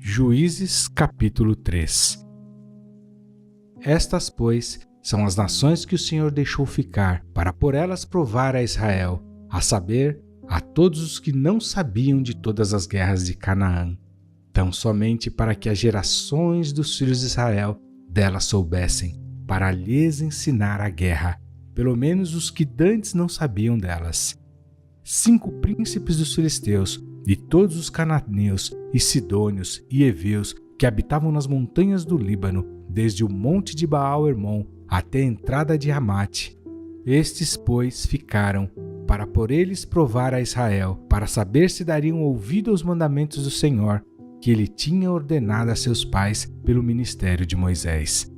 Juízes capítulo 3. Estas, pois, são as nações que o Senhor deixou ficar, para por elas provar a Israel, a saber, a todos os que não sabiam de todas as guerras de Canaã, tão somente para que as gerações dos filhos de Israel delas soubessem, para lhes ensinar a guerra, pelo menos os que dantes não sabiam delas. 5 príncipes dos filisteus, e todos os cananeus, e sidônios, e heveus, que habitavam nas montanhas do Líbano, desde o monte de Baal-Hermon até a entrada de Ramate. Estes, pois, ficaram, para por eles provar a Israel, para saber se dariam ouvido aos mandamentos do Senhor, que ele tinha ordenado a seus pais pelo ministério de Moisés.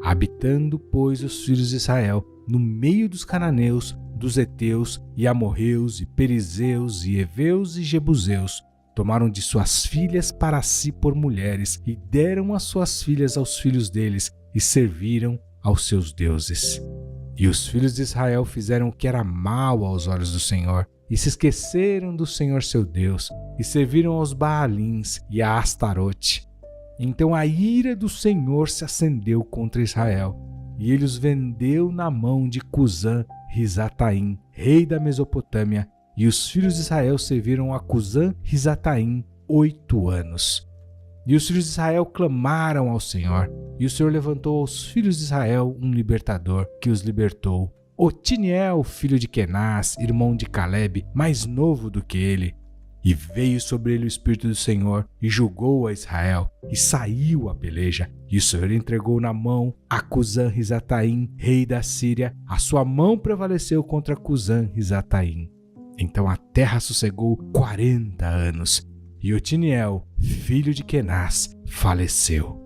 Habitando, pois, os filhos de Israel no meio dos cananeus, dos heteus e amorreus e perizeus e heveus e jebuseus, tomaram de suas filhas para si por mulheres e deram as suas filhas aos filhos deles e serviram aos seus deuses. E os filhos de Israel fizeram o que era mal aos olhos do Senhor e se esqueceram do Senhor seu Deus e serviram aos Baalins e a Astarote. Então a ira do Senhor se acendeu contra Israel e ele os vendeu na mão de Cusã-Risataim, rei da Mesopotâmia, e os filhos de Israel serviram a Cusã-Risataim 8 anos. E os filhos de Israel clamaram ao Senhor, e o Senhor levantou aos filhos de Israel um libertador, que os libertou, Otiniel, filho de Kenaz, irmão de Calebe, mais novo do que ele. E veio sobre ele o Espírito do Senhor, e julgou a Israel, e saiu a peleja. E o Senhor entregou na mão a Cusã-Risataim, rei da Síria. A sua mão prevaleceu contra Cusã-Risataim. Então a terra sossegou 40 anos, e Otiniel, filho de Kenaz, faleceu.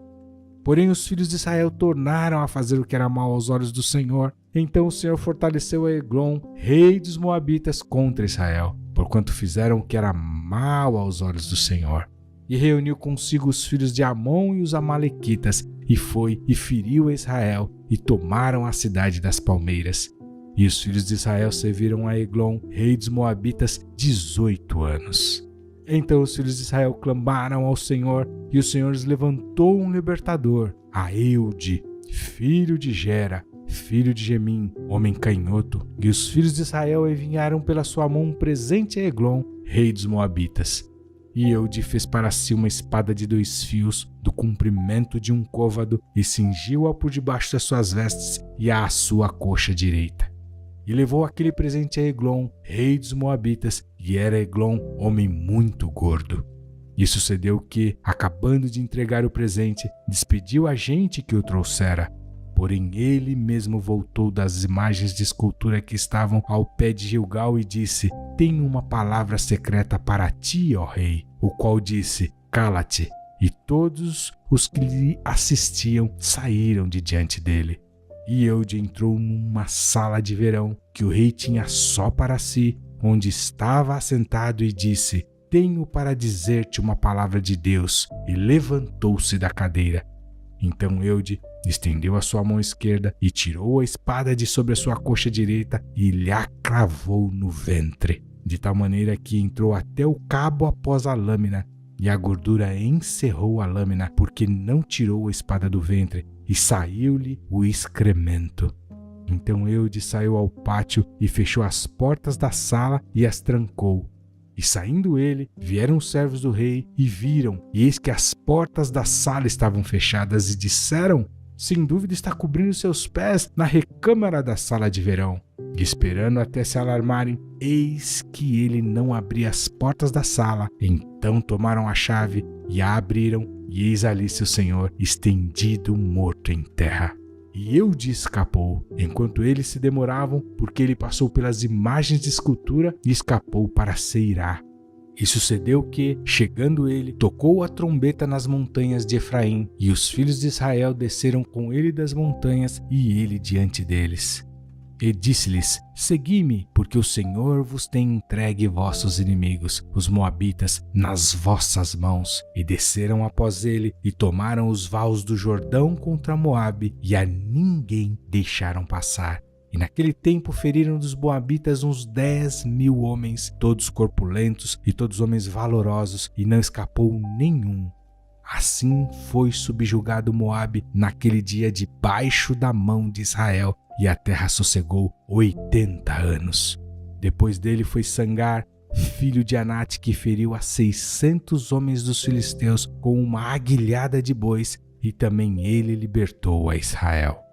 Porém os filhos de Israel tornaram a fazer o que era mal aos olhos do Senhor. Então o Senhor fortaleceu a Eglon, rei dos Moabitas, contra Israel, porquanto fizeram o que era mal aos olhos do Senhor. E reuniu consigo os filhos de Amon e os amalequitas, e foi e feriu a Israel, e tomaram a cidade das palmeiras. E os filhos de Israel serviram a Eglon, rei dos Moabitas, 18 anos. Então os filhos de Israel clamaram ao Senhor, e o Senhor lhes levantou um libertador, a Eude, filho de Gera, filho de Gemim, homem canhoto. E os filhos de Israel enviaram pela sua mão um presente a Eglon, rei dos Moabitas. E Eude fez para si uma espada de 2 fios, do comprimento de um côvado, e cingiu-a por debaixo das suas vestes e à sua coxa direita. E levou aquele presente a Eglon, rei dos Moabitas, e era Eglon homem muito gordo. E sucedeu que, acabando de entregar o presente, despediu a gente que o trouxera. Porém ele mesmo voltou das imagens de escultura que estavam ao pé de Gilgal e disse: Tenho uma palavra secreta para ti, ó rei. O qual disse: Cala-te. E todos os que lhe assistiam saíram de diante dele. E Eude entrou numa sala de verão que o rei tinha só para si, onde estava assentado, e disse: Tenho para dizer-te uma palavra de Deus. E levantou-se da cadeira. Então Eude estendeu a sua mão esquerda e tirou a espada de sobre a sua coxa direita e lhe a cravou no ventre, de tal maneira que entrou até o cabo após a lâmina, e a gordura encerrou a lâmina, porque não tirou a espada do ventre, e saiu-lhe o excremento. Então Eude saiu ao pátio e fechou as portas da sala e as trancou. E saindo ele, vieram os servos do rei e viram, e eis que as portas da sala estavam fechadas, e disseram: Sem dúvida está cobrindo seus pés na recâmara da sala de verão. E esperando até se alarmarem, eis que ele não abria as portas da sala. Então tomaram a chave e a abriram, e eis ali seu senhor estendido morto em terra. E Eude escapou, enquanto eles se demoravam, porque ele passou pelas imagens de escultura e escapou para Seirá. E sucedeu que, chegando ele, tocou a trombeta nas montanhas de Efraim, e os filhos de Israel desceram com ele das montanhas, e ele diante deles. E disse-lhes: Segui-me, porque o Senhor vos tem entregue vossos inimigos, os moabitas, nas vossas mãos. E desceram após ele, e tomaram os vaus do Jordão contra Moabe, e a ninguém deixaram passar. E naquele tempo feriram dos moabitas uns 10.000 homens, todos corpulentos e todos homens valorosos, e não escapou nenhum. Assim foi subjugado Moabe naquele dia debaixo da mão de Israel, e a terra sossegou 80 anos. Depois dele foi Sangar, filho de Anate, que feriu a 600 homens dos filisteus com uma aguilhada de bois, e também ele libertou a Israel.